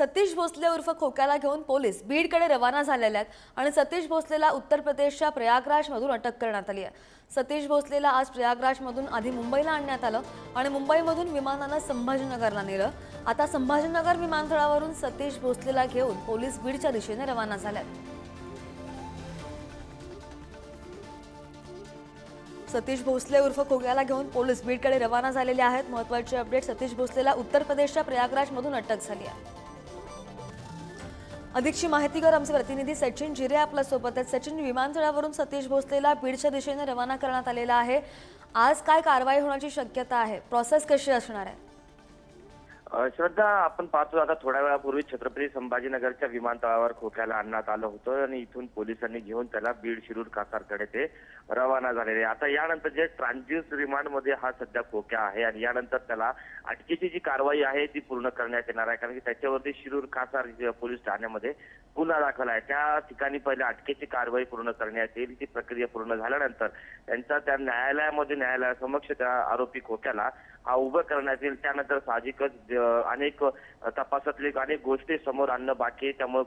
सतीश भोसले उर्फ खोक्याला घेऊन पोलीस बीडकडे रवाना झालेले आहेत आणि सतीश भोसलेला उत्तर प्रदेशच्या प्रयागराजमधून अटक करण्यात आली आहे। सतीश भोसलेला आज प्रयागराजमधून आधी मुंबईला आणण्यात आलं आणि मुंबईमधून विमानानं संभाजीनगरला नेलं। आता संभाजीनगर विमानतळावरून सतीश भोसलेला घेऊन पोलीस बीडच्या दिशेने रवाना झालेत। सतीश भोसले उर्फ खोक्याला घेऊन पोलीस बीडकडे रवाना झालेले आहेत। महत्त्वाची अपडेट, सतीश भोसलेला उत्तर प्रदेशच्या प्रयागराजमधून अटक झाली आहे। अधिकची माहितीगार आमचे प्रतिनिधी सचिन जिरे आपल्या सोबत आहेत। सचिन, विमानतळावरून सतीश भोसलेला बीडच्या दिशेने रवाना करण्यात आलेला आहे। आज काय कारवाई होण्याची शक्यता आहे? प्रोसेस कशी असणार आहे? श्रद्धा, आपण पाहतो आता थोड्या वेळापूर्वी छत्रपती संभाजीनगरच्या विमानतळावर खोक्याला आणण्यात आलं होतं आणि इथून पोलिसांनी घेऊन त्याला बीड शिरूर कासारकडे ते रवाना झालेले। आता यानंतर जे ट्रान्झिट रिमांडमध्ये हा सध्या खोक्या आहे आणि यानंतर त्याला अटकेची जी कारवाई आहे ती पूर्ण करण्यात येणार आहे, कारण की त्याच्यावरती शिरूर कासार पोलीस ठाण्यामध्ये गुन्हा दाखल आहे। त्या ठिकाणी पहिले अटकेची कारवाई पूर्ण करण्यात येईल। ती प्रक्रिया पूर्ण झाल्यानंतर त्यांचा त्या न्यायालयासमक्ष त्या आरोपी खोक्याला हा उभं करण्यात येईल। त्यानंतर साहजिकच अनेक तपासातले अनेक गोष्टी समोर आणणं बाकी आहे, त्यामुळे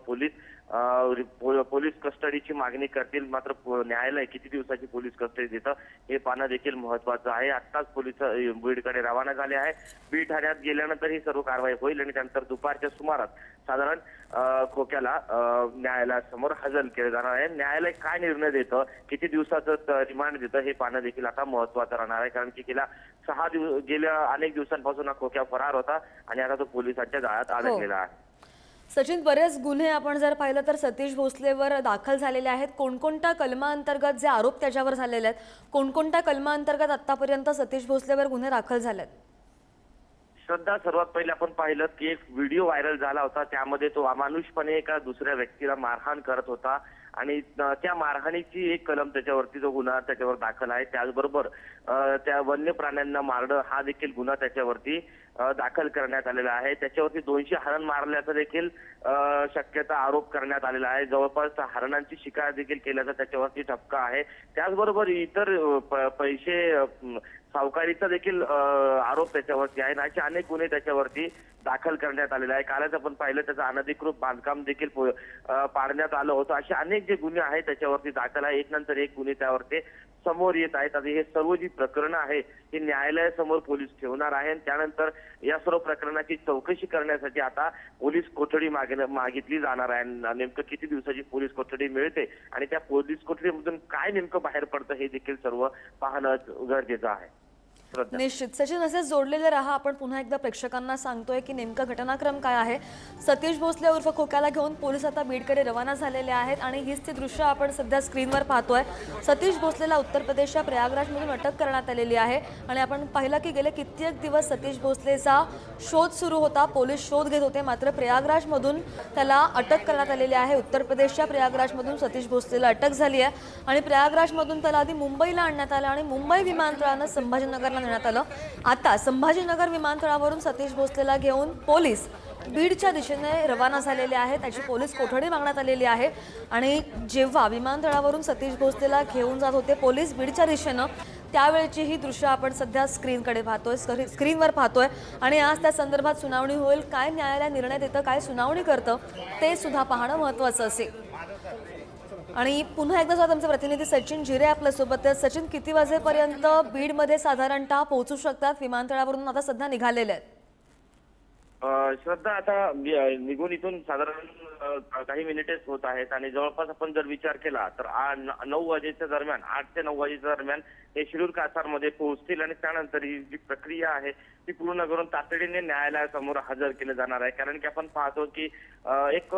पोलीस कस्टडीची मागणी करतील। मात्र न्यायालय किती दिवसाची पोलीस कस्टडी देतं हे पाहणं देखील महत्त्वाचं आहे। आत्ताच पोलीस बीडकडे रवाना झाले आहे। बीड ठाण्यात गेल्यानंतर ही सर्व कारवाई होईल आणि त्यानंतर दुपारच्या सुमारास साधारण खोक्याला न्यायालयासमोर हजर केलं जाणार आहे। न्यायालय काय निर्णय देतं, किती दिवसाचं रिमांड देतं हे पाहणं देखील आता महत्त्वाचं राहणार आहे, कारण की गेल्या अनेक दिवसांपासून हा खोक्या फरार होता आणि आता तो पोलिसांच्या जाळ्यात अडकलेला आहे। सचिन, बरेच गुन्हे आपण जर पाहिलं तर सतीश भोसलेवर दाखल झालेले आहेत। कोणकोणत्या कलमांतर्गत जे आरोप त्याच्यावर झालेले आहेत, कोणकोणत्या कलमांतर्गत आतापर्यंत सतीश भोसलेवर गुन्हे दाखल झालेत? श्रद्धा, सर्वात पहिले आपण पाहिलं की एक व्हिडिओ व्हायरल झाला होता, त्यामध्ये तो अमानुषपणे एका दुसऱ्या व्यक्तीला मारहाण करत होता आणि त्या मारहाणीची एक कलम त्याच्यावरती जो गुन्हा त्याच्यावर दाखल आहे। त्याचबरोबर त्या वन्य प्राण्यांना मारणं हा देखील गुन्हा त्याच्यावरती दाखल करण्यात आलेला आहे। त्याच्यावरती 200 हरण मारल्याचा देखील शक्यता आरोप करण्यात आलेला आहे। जवळपास हरणांची शिकार देखील केल्याचा त्याच्यावरती ठपका आहे। त्याचबरोबर इतर पैसे सावकारीचा देखील आरोप त्याच्यावरती आहे। असे अनेक गुन्हे त्याच्यावरती दाखल करण्यात आलेले आहे। कालच आपण पाहिलं त्याचं अनधिकृत बांधकाम देखील पाडण्यात आलं होतं। असे अनेक जे गुन्हे आहेत त्याच्यावरती दाखल आहे। एक नंतर एक गुन्हे त्यावरती समोर येत आहेत। आता हे सर्व जी प्रकरणं आहे ही न्यायालयासमोर पोलीस ठेवणार आहे। त्यानंतर या सर्व प्रकरणाची चौकशी करण्यासाठी आता पोलीस कोठडी मागितली जाणार आहे। नेमकं किती दिवसाची पोलीस कोठडी मिळते आणि त्या पोलीस कोठडीमधून काय नेमकं बाहेर पडतं हे देखील सर्व पाहणं गरजेचं आहे। निश्चित सचिन, असेच जोडलेले रहा। आपण पुन्हा एकदा प्रेक्षकांना सांगतोय की नेमका घटनाक्रम काय आहे। सतीश भोसले उर्फ खोक्याला घेऊन पोलीस आता बीडकडे रवाना झालेले आहेत आणि हीच ती दृश्य आपण सध्या स्क्रीनवर पाहतोय। सतीश भोसलेला उत्तर प्रदेशच्या प्रयागराजमधून अटक करण्यात आलेली आहे आणि आपण पाहिलं की गेले कित्येक दिवस सतीश भोसलेचा शोध सुरू होता, पोलीस शोध घेत होते। मात्र प्रयागराजमधून त्याला अटक करण्यात आलेली आहे। उत्तर प्रदेशच्या प्रयागराजमधून सतीश भोसलेला अटक झाली आहे आणि प्रयागराजमधून त्याला आधी मुंबईला आणण्यात आलं आणि मुंबई विमानतळानं संभाजीनगरला नेण्यात आलं। आता संभाजीनगर विमानतळावरून सतीश भोसलेला घेऊन पोलीस बीडच्या दिशेने रवाना झालेले आहेत। त्याची पोलीस कोठडी मागण्यात आलेली आहे आणि जेव्हा विमानतळावरून सतीश भोसलेला घेऊन जात होते पोलीस बीडच्या दिशेनं, त्यावेळची ही दृश्य आपण सध्या स्क्रीनवर पाहतोय आणि आज त्या संदर्भात सुनावणी होईल। काय न्यायालय निर्णय देतं, काय सुनावणी करतं ते सुद्धा पाहणं महत्त्वाचं असेल। आणि पुन्हा एकदा जर आमचे प्रतिनिधी सचिन जिरे आपल्या सोबत आहेत। सचिन, किती वाजेपर्यंत बीडमध्ये साधारणतः पोहोचू शकतात? विमानतळावरून आता सध्या निघालेले आहेत। श्रद्धा, आता निघून इथून साधारण काही मिनिटेच होत आहेत आणि जवळपास आपण जर विचार केला तर 9 वाजेच्या दरम्यान, 8 ते 9 वाजेच्या दरम्यान हे शिरूर कासारमध्ये पोहोचतील आणि त्यानंतर ही जी प्रक्रिया आहे ती पूर्ण करून तातडीने न्यायालयासमोर हजर केलं जाणार आहे। कारण की आपण पाहतो की एक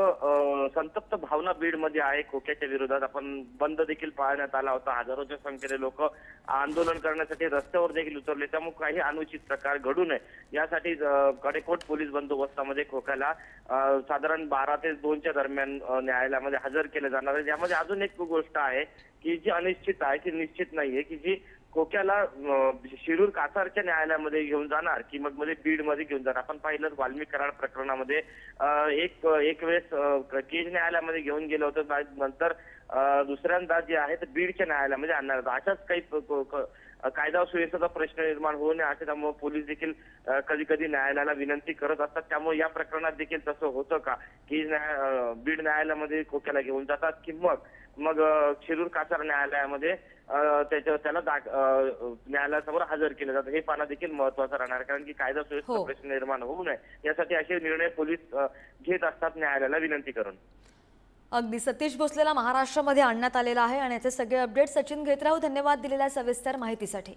संतप्त भावना बीडमध्ये आहे खोक्याच्या विरोधात। आपण बंद देखील पाळण्यात आला होता, हजारोच्या संख्येने लोक आंदोलन करण्यासाठी रस्त्यावर देखील उतरले। त्यामुळे काही अनुचित प्रकार घडू नये यासाठी कडेकोट पोलीस बंदोबस्तामध्ये खोक्याला साधारण 12 ते 2च्या दरम्यान न्यायालयामध्ये हजर केलं जाणार आहे। यामध्ये अजून एक गोष्ट आहे की जी अनिश्चित आहे, की निश्चित नाहीये, की जी खोक्याला शिरूर कासारच्या न्यायालयामध्ये घेऊन जाणार की मग मध्ये बीडमध्ये घेऊन जाणार। आपण पाहिलं वाल्मिक कराड प्रकरणामध्ये एक वेळेस केज न्यायालयामध्ये घेऊन गेलं होतं, नंतर दुसऱ्यांदा जे आहे ते बीडच्या न्यायालयामध्ये आणणार होतं। अशाच काही कायदा व सुव्यवस्थेचा प्रश्न निर्माण होऊ नये असे त्यामुळे पोलीस देखील कधी कधी न्यायालयाला विनंती करत असतात. त्यामुळे या प्रकरणात देखील तसं होतं का की बीड न्यायालयामध्ये खोक्याला घेऊन जातात की मग शिरूर कासार न्यायालयामध्ये त्याला न्यायालयासमोर हजर केलं जातं हे पाहणं देखील महत्वाचं राहणार आहे. कारण की कायदा सुव्यवस्थेचा प्रश्न निर्माण होऊ नये यासाठी असे निर्णय पोलीस घेत असतात न्यायालयाला विनंती करून. अगदी सतीश भोसलेला महाराष्ट्रामध्ये आणण्यात आलेला आहे आणि याचे सगळे अपडेट सचिन घेत राहू. धन्यवाद दिलेल्या सविस्तर माहितीसाठी.